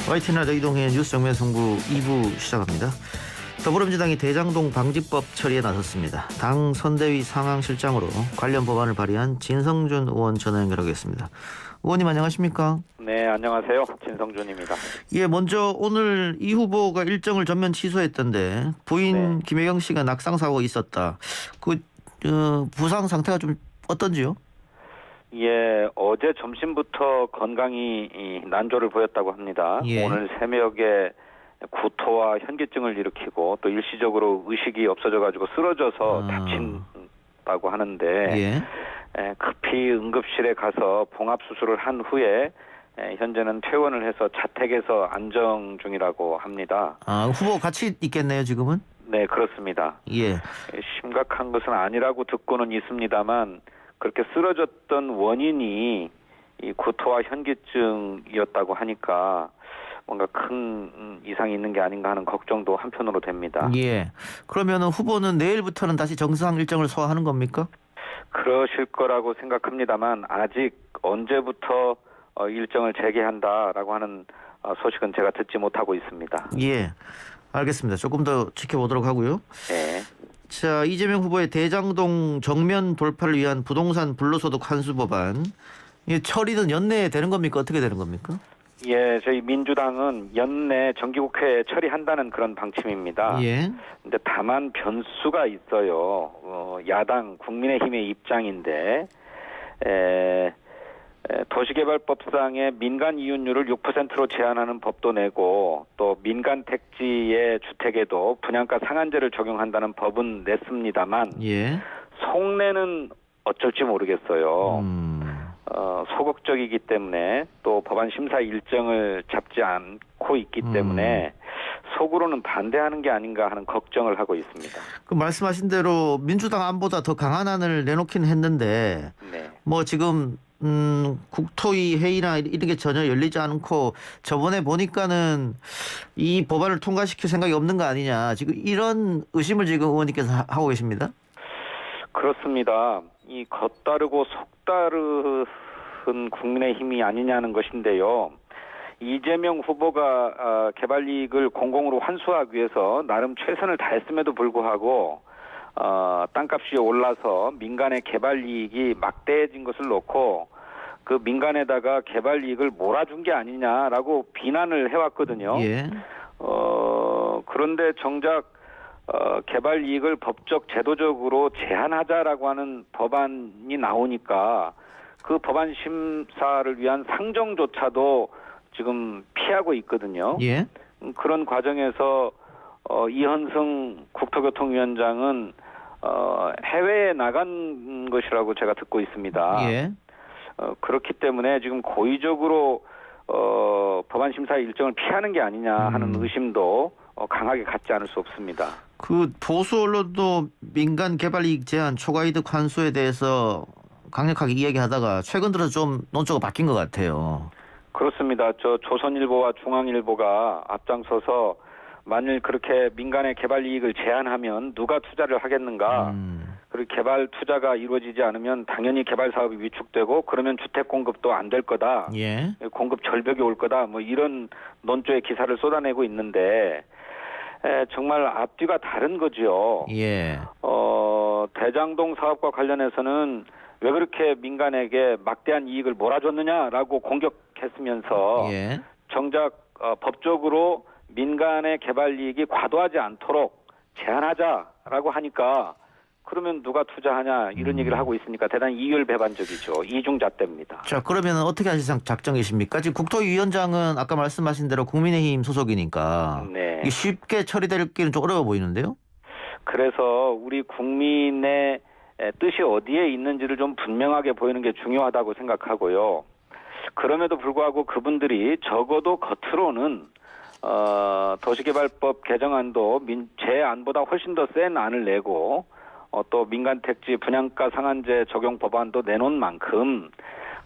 YTN라디오 이동의 뉴스 정면 승부 2부 시작합니다. 더불어민주당이 대장동 방지법 처리에 나섰습니다. 당 선대위 상황실장으로 관련 법안을 발의한 진성준 의원 전화 연결하겠습니다. 의원님 안녕하십니까? 네, 안녕하세요. 진성준입니다. 예, 먼저 오늘 이 후보가 일정을 전면 취소했던데 부인 김혜경 씨가 낙상 사고가 있었다. 부상 상태가 좀 어떤지요? 예, 어제 점심부터 건강이 난조를 보였다고 합니다. 예. 오늘 새벽에 구토와 현기증을 일으키고 또 일시적으로 의식이 없어져가지고 쓰러져서 다친다고 하는데 예. 급히 응급실에 가서 봉합 수술을 한 후에 현재는 퇴원을 해서 자택에서 안정 중이라고 합니다. 후보 같이 있겠네요 지금은? 네, 그렇습니다. 예. 심각한 것은 아니라고 듣고는 있습니다만 그렇게 쓰러졌던 원인이 이 구토와 현기증이었다고 하니까 뭔가 큰 이상이 있는 게 아닌가 하는 걱정도 한편으로 됩니다. 예. 그러면 후보는 내일부터는 다시 정상 일정을 소화하는 겁니까? 그러실 거라고 생각합니다만 아직 언제부터 일정을 재개한다라고 하는 소식은 제가 듣지 못하고 있습니다. 예. 알겠습니다. 조금 더 지켜보도록 하고요. 네. 자, 이재명 후보의 대장동 정면 돌파를 위한 부동산 불로소득 환수 법안. 이 처리는 연내에 되는 겁니까? 어떻게 되는 겁니까? 예, 저희 민주당은 연내 정기국회에 처리한다는 그런 방침입니다. 예. 근데 다만 변수가 있어요. 야당 국민의힘의 입장인데 도시개발법상의 민간 이윤율을 6%로 제한하는 법도 내고 또 민간 택지의 주택에도 분양가 상한제를 적용한다는 법은 냈습니다만 예. 속내는 어쩔지 모르겠어요. 소극적이기 때문에 또 법안 심사 일정을 잡지 않고 있기 때문에 속으로는 반대하는 게 아닌가 하는 걱정을 하고 있습니다. 그 말씀하신 대로 민주당 안보다 더 강한 안을 내놓긴 했는데 네. 뭐 지금 국토위 회의나 이런 게 전혀 열리지 않고 저번에 보니까는 이 법안을 통과시킬 생각이 없는 거 아니냐. 지금 이런 의심을 지금 의원님께서 하고 계십니다. 그렇습니다. 이 겉다르고 속다른 국민의힘이 아니냐는 것인데요. 이재명 후보가 개발 이익을 공공으로 환수하기 위해서 나름 최선을 다했음에도 불구하고 땅값이 올라서 민간의 개발 이익이 막대해진 것을 놓고 그 민간에다가 개발 이익을 몰아준 게 아니냐라고 비난을 해왔거든요. 예. 그런데 정작 개발 이익을 법적 제도적으로 제한하자라고 하는 법안이 나오니까 그 법안 심사를 위한 상정조차도 지금 피하고 있거든요. 예. 그런 과정에서 이현승 국토교통위원장은 해외에 나간 것이라고 제가 듣고 있습니다. 예. 그렇기 때문에 지금 고의적으로 법안 심사 일정을 피하는 게 아니냐 하는 의심도 강하게 갖지 않을 수 없습니다. 그 보수 언론도 민간 개발 이익 제한 초과이득 환수에 대해서 강력하게 이야기하다가 최근 들어서 좀 논조가 바뀐 것 같아요. 그렇습니다. 조선일보와 중앙일보가 앞장서서 만일 그렇게 민간의 개발 이익을 제한하면 누가 투자를 하겠는가? 그리고 개발 투자가 이루어지지 않으면 당연히 개발 사업이 위축되고 그러면 주택 공급도 안 될 거다. 예. 공급 절벽이 올 거다. 뭐 이런 논조의 기사를 쏟아내고 있는데 정말 앞뒤가 다른 거죠. 예. 대장동 사업과 관련해서는 왜 그렇게 민간에게 막대한 이익을 몰아줬느냐라고 공격했으면서 예. 정작 법적으로 민간의 개발 이익이 과도하지 않도록 제한하자라고 하니까 그러면 누가 투자하냐 이런 얘기를 하고 있으니까 대단히 이율배반적이죠. 이중잣대입니다. 자, 그러면 어떻게 하실 작정이십니까? 지금 국토위원장은 아까 말씀하신 대로 국민의힘 소속이니까 네. 이게 쉽게 처리되기는 좀 어려워 보이는데요? 그래서 우리 국민의 뜻이 어디에 있는지를 좀 분명하게 보이는 게 중요하다고 생각하고요. 그럼에도 불구하고 그분들이 적어도 겉으로는 도시개발법 개정안도 제 안보다 훨씬 더 센 안을 내고 또 민간 택지 분양가 상한제 적용 법안도 내놓은 만큼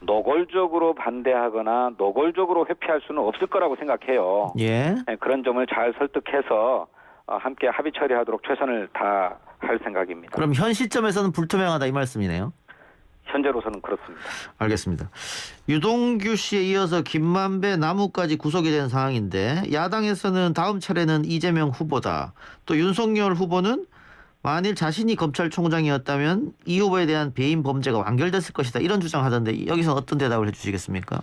노골적으로 반대하거나 노골적으로 회피할 수는 없을 거라고 생각해요. 예. 그런 점을 잘 설득해서 함께 합의 처리하도록 최선을 다할 생각입니다. 그럼 현 시점에서는 불투명하다 이 말씀이네요. 현재로서는 그렇습니다. 알겠습니다. 유동규 씨에 이어서 김만배, 남욱까지 구속이 된 상황인데 야당에서는 다음 차례는 이재명 후보다. 또 윤석열 후보는 만일 자신이 검찰총장이었다면 이 후보에 대한 배임 범죄가 완결됐을 것이다. 이런 주장하던데 여기서 어떤 대답을 해주시겠습니까?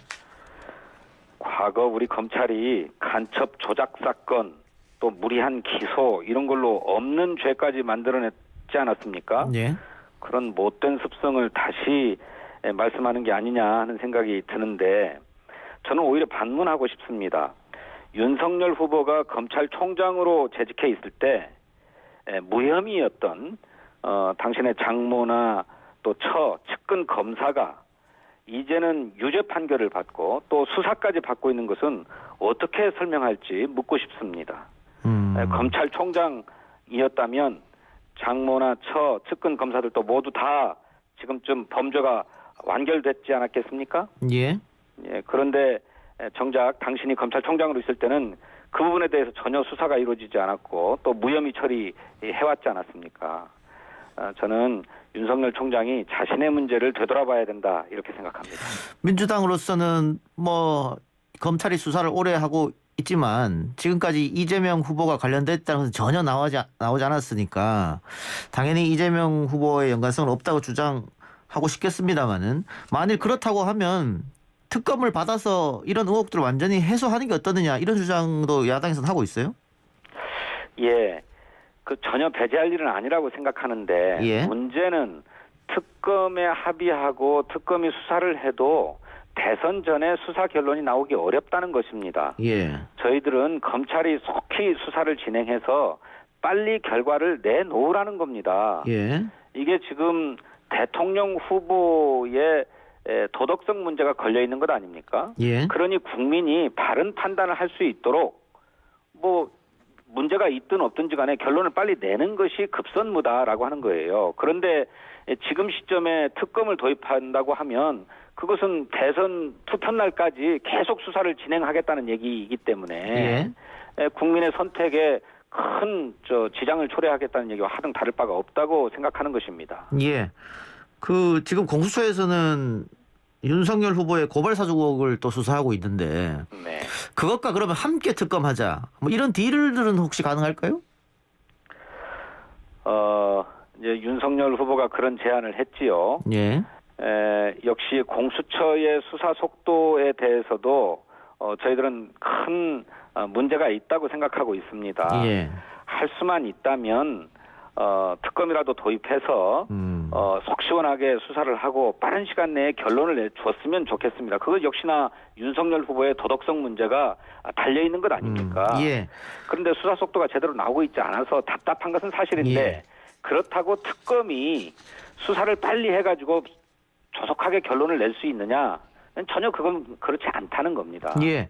과거 우리 검찰이 간첩 조작 사건 또 무리한 기소 이런 걸로 없는 죄까지 만들어냈지 않았습니까? 예. 그런 못된 습성을 다시 말씀하는 게 아니냐 하는 생각이 드는데 저는 오히려 반문하고 싶습니다. 윤석열 후보가 검찰총장으로 재직해 있을 때 무혐의였던 당신의 장모나 또 측근 검사가 이제는 유죄 판결을 받고 또 수사까지 받고 있는 것은 어떻게 설명할지 묻고 싶습니다. 검찰총장이었다면 장모나 측근 검사들도 모두 다 지금쯤 범죄가 완결됐지 않았겠습니까? 예. 예, 그런데 정작 당신이 검찰총장으로 있을 때는 그 부분에 대해서 전혀 수사가 이루어지지 않았고 또 무혐의 처리해왔지 않았습니까? 저는 윤석열 총장이 자신의 문제를 되돌아봐야 된다 이렇게 생각합니다. 민주당으로서는 뭐 검찰이 수사를 오래 하고 있지만 지금까지 이재명 후보가 관련됐다는 것은 전혀 나오지 않았으니까 당연히 이재명 후보의 연관성은 없다고 주장하고 싶겠습니다만은 만일 그렇다고 하면 특검을 받아서 이런 의혹들을 완전히 해소하는 게 어떠느냐 이런 주장도 야당에서는 하고 있어요? 예, 그 전혀 배제할 일은 아니라고 생각하는데 예. 문제는 특검에 합의하고 특검이 수사를 해도 대선 전에 수사 결론이 나오기 어렵다는 것입니다. 예. 저희들은 검찰이 속히 수사를 진행해서 빨리 결과를 내놓으라는 겁니다. 예. 이게 지금 대통령 후보의 도덕성 문제가 걸려 있는 것 아닙니까? 예. 그러니 국민이 바른 판단을 할 수 있도록 뭐 문제가 있든 없든지 간에 결론을 빨리 내는 것이 급선무다라고 하는 거예요. 그런데 지금 시점에 특검을 도입한다고 하면 그것은 대선 투표날까지 계속 수사를 진행하겠다는 얘기이기 때문에 국민의 선택에 큰 지장을 초래하겠다는 얘기와 하등 다를 바가 없다고 생각하는 것입니다. 예. 그 지금 공수처에서는 윤석열 후보의 고발 사주 의혹을 또 수사하고 있는데 네. 그것과 그러면 함께 특검하자. 뭐 이런 딜들은 혹시 가능할까요? 이제 윤석열 후보가 그런 제안을 했지요. 예. 역시 공수처의 수사 속도에 대해서도 저희들은 큰 문제가 있다고 생각하고 있습니다. 예. 할 수만 있다면 특검이라도 도입해서 속 시원하게 수사를 하고 빠른 시간 내에 결론을 내줬으면 좋겠습니다. 그것 역시나 윤석열 후보의 도덕성 문제가 달려 있는 것 아닙니까? 예. 그런데 수사 속도가 제대로 나오고 있지 않아서 답답한 것은 사실인데 예. 그렇다고 특검이 수사를 빨리 해가지고 조속하게 결론을 낼 수 있느냐? 전혀 그건 그렇지 않다는 겁니다. 예.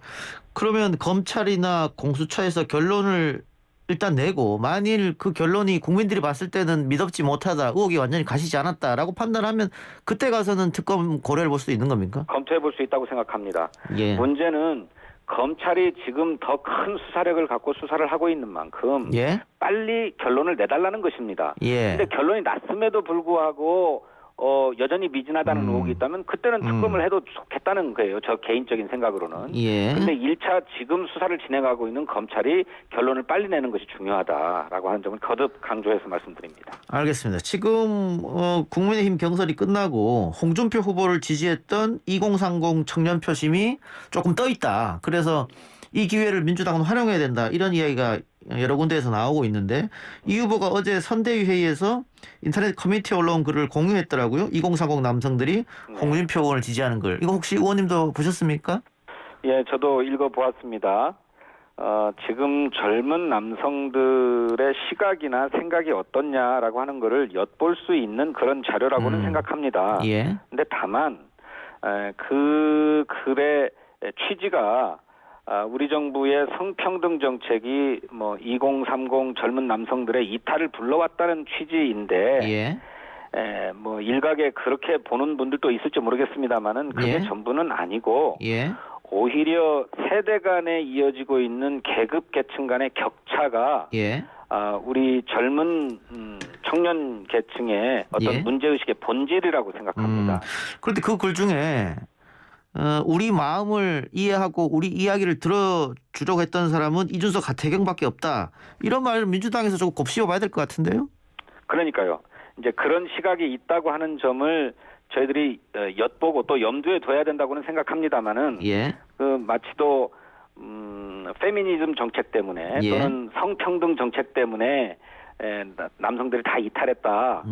그러면 검찰이나 공수처에서 결론을 일단 내고 만일 그 결론이 국민들이 봤을 때는 믿업지 못하다, 의혹이 완전히 가시지 않았다라고 판단하면 그때 가서는 특검 고려를 볼 수도 있는 겁니까? 검토해 볼 수 있다고 생각합니다. 예. 문제는 검찰이 지금 더 큰 수사력을 갖고 수사를 하고 있는 만큼 예. 빨리 결론을 내달라는 것입니다. 예. 근데 결론이 났음에도 불구하고 여전히 미진하다는 의혹이 있다면 그때는 특검을 해도 좋겠다는 거예요. 저 개인적인 생각으로는. 예. 그런데 1차 지금 수사를 진행하고 있는 검찰이 결론을 빨리 내는 것이 중요하다라고 하는 점을 거듭 강조해서 말씀드립니다. 알겠습니다. 지금 국민의힘 경선이 끝나고 홍준표 후보를 지지했던 2030 청년 표심이 조금 떠 있다. 그래서 이 기회를 민주당은 활용해야 된다. 이런 이야기가 여러 군데에서 나오고 있는데 이 후보가 어제 선대위 회의에서 인터넷 커뮤니티에 올라온 글을 공유했더라고요. 2040 남성들이 홍준표 의원을 지지하는 글. 이거 혹시 의원님도 보셨습니까? 예, 저도 읽어보았습니다. 지금 젊은 남성들의 시각이나 생각이 어떻냐라고 하는 거를 엿볼 수 있는 그런 자료라고는 생각합니다. 예. 근데 다만 그 글의 취지가 우리 정부의 성평등 정책이 뭐 2030 젊은 남성들의 이탈을 불러왔다는 취지인데 예. 뭐 일각에 그렇게 보는 분들도 있을지 모르겠습니다만은 그게 예. 전부는 아니고 예. 오히려 세대 간에 이어지고 있는 계급 계층 간의 격차가 예. 우리 젊은 청년 계층의 어떤 예. 문제의식의 본질이라고 생각합니다. 그런데 그 글 중에 우리 마음을 이해하고 우리 이야기를 들어주려고 했던 사람은 이준석 하태경밖에 없다. 이런 말을 민주당에서 조금 곱씹어봐야 될 것 같은데요. 그러니까요. 이제 그런 시각이 있다고 하는 점을 저희들이 엿보고 또 염두에 둬야 된다고는 생각합니다만은 예. 마치 또 페미니즘 정책 때문에 예. 또는 성평등 정책 때문에 남성들이 다 이탈했다.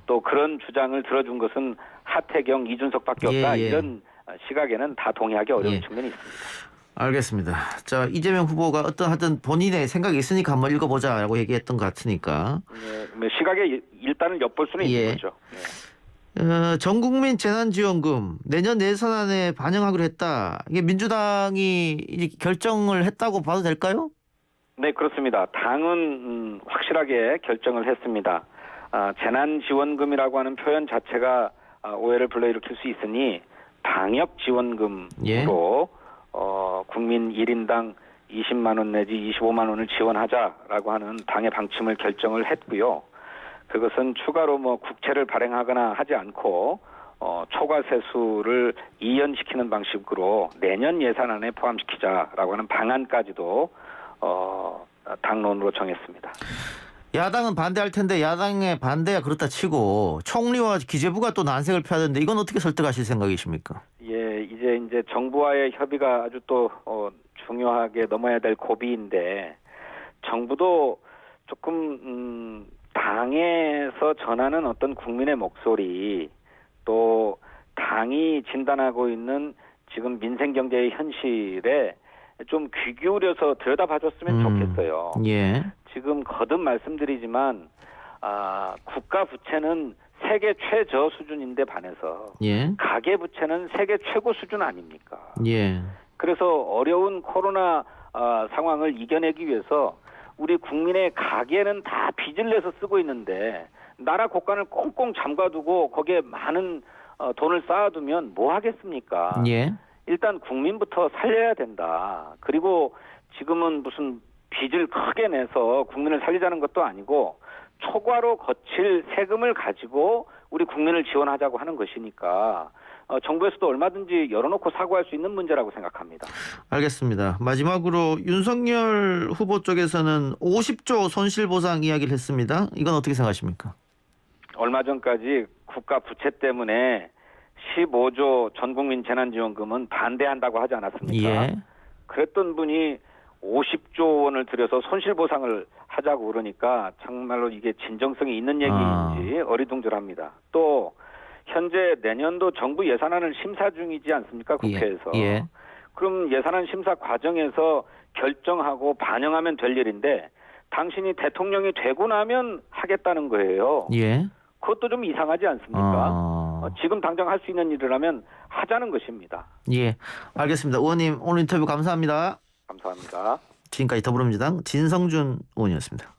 또 그런 주장을 들어준 것은 하태경, 이준석밖에 없다. 예, 예. 이런 시각에는 다 동의하기 어려운 예. 측면이 있습니다. 알겠습니다. 자, 이재명 후보가 하여튼 본인의 생각이 있으니까 한번 읽어보자라고 얘기했던 것 같으니까. 시각에 일단은 엿볼 수는 예. 있는 거죠. 전국민 재난지원금 내년 예산안에 반영하기로 했다. 이게 민주당이 이제 결정을 했다고 봐도 될까요? 네, 그렇습니다. 당은 확실하게 결정을 했습니다. 재난지원금이라고 하는 표현 자체가 오해를 불러일으킬 수 있으니 방역지원금으로 예. 국민 1인당 20만 원 내지 25만 원을 지원하자라고 하는 당의 방침을 결정을 했고요. 그것은 추가로 국채를 발행하거나 하지 않고 초과세수를 이연시키는 방식으로 내년 예산안에 포함시키자라고 하는 방안까지도 당론으로 정했습니다. 야당은 반대할 텐데 야당의 반대가 그렇다 치고 총리와 기재부가 또 난색을 펴야되는데 이건 어떻게 설득하실 생각이십니까? 예, 이제 정부와의 협의가 아주 또 중요하게 넘어야 될 고비인데 정부도 조금 당에서 전하는 어떤 국민의 목소리 또 당이 진단하고 있는 지금 민생 경제의 현실에 좀 귀 기울여서 들여다봐줬으면 좋겠어요. 예. 지금 거듭 말씀드리지만 국가 부채는 세계 최저 수준인데 반해서 예. 가계 부채는 세계 최고 수준 아닙니까? 예. 그래서 어려운 코로나 상황을 이겨내기 위해서 우리 국민의 가계는 다 빚을 내서 쓰고 있는데 나라 곳간을 꽁꽁 잠가두고 거기에 많은 돈을 쌓아두면 뭐 하겠습니까? 예. 일단 국민부터 살려야 된다. 그리고 지금은 무슨 빚을 크게 내서 국민을 살리자는 것도 아니고 초과로 거칠 세금을 가지고 우리 국민을 지원하자고 하는 것이니까 정부에서도 얼마든지 열어놓고 사고할 수 있는 문제라고 생각합니다. 알겠습니다. 마지막으로 윤석열 후보 쪽에서는 50조 손실보상 이야기를 했습니다. 이건 어떻게 생각하십니까? 얼마 전까지 국가 부채 때문에 15조 전국민 재난지원금은 반대한다고 하지 않았습니까? 예. 그랬던 분이 50조 원을 들여서 손실보상을 하자고 그러니까 정말로 이게 진정성이 있는 얘기인지 어리둥절합니다. 또 현재 내년도 정부 예산안을 심사 중이지 않습니까? 국회에서. 예. 예. 그럼 예산안 심사 과정에서 결정하고 반영하면 될 일인데 당신이 대통령이 되고 나면 하겠다는 거예요. 예. 그것도 좀 이상하지 않습니까? 지금 당장 할 수 있는 일이라면 하자는 것입니다. 예. 알겠습니다. 의원님 오늘 인터뷰 감사합니다. 감사합니다. 지금까지 더불어민주당 진성준 의원이었습니다.